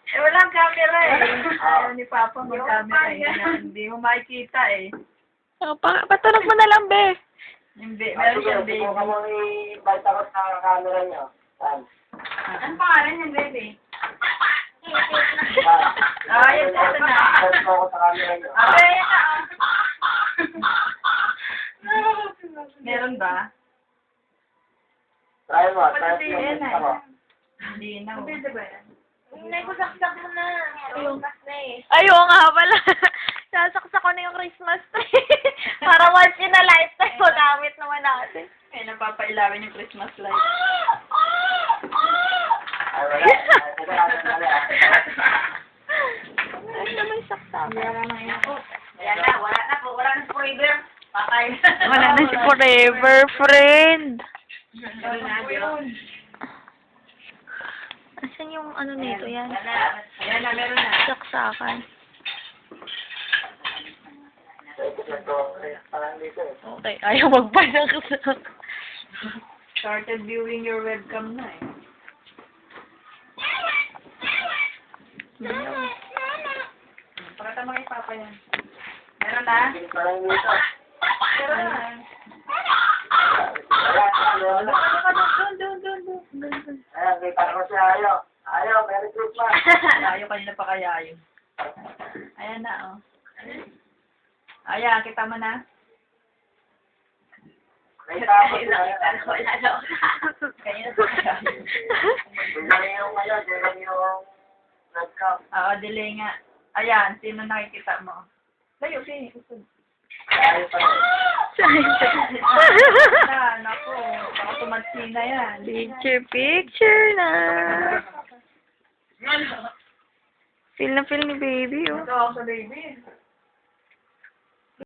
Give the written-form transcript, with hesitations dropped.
Eh, walang camera eh. Ayaw ni Papa mag-camera eh. Hindi mo makikita eh. Oh, patunog mo na lang, be. Hindi, meron siyang baby. Subukan mo i-bite ako sa camera niyo. Saan? Anong pangalan niyan, baby? Saan? Yun, ito na. Bite mo ako sa camera niyo. Ay, meron ba? Try mo, try Pati mo. yan Ako. Hindi na. Pwede ba yan? Hindi ko saksak mo na. Ayun. Ay, oo nga pala. Sasaksak ko na yung Christmas tree. Para once in a lifetime, magamit naman natin. Eh, napapailawin yung Christmas light. Ay, wala. Wala. Ay, naman saksak. Ayan na, wala na po. Wala na spoiler. Patay. Wala na si Forever, friend. Meron na, di ba? Asan yung ano nito yan? Ayan na, meron na. Saksakan. Parang dito eh. Okay, ayaw magpanaksak. Started viewing your webcam na eh. Pakita mo kay Papa yan. Meron na? Parang dito. Meron na. Doon. Ayan, kita ko siya. Ayaw, Merry Christmas. Ayaw kanina pa kaya yun. Ayan na, oh. Ayan, kita mo na. Kita ko siya. Kanina pa kaya yun. Tingnan yung webcam. Oo, delay nga. Ayan, sino nakikita mo? Layo, si. Ayaw pa rin. Na, naku. Baka tumansi na yan. Picture na. Feel na feel ni baby, oh. Ito ako sa baby.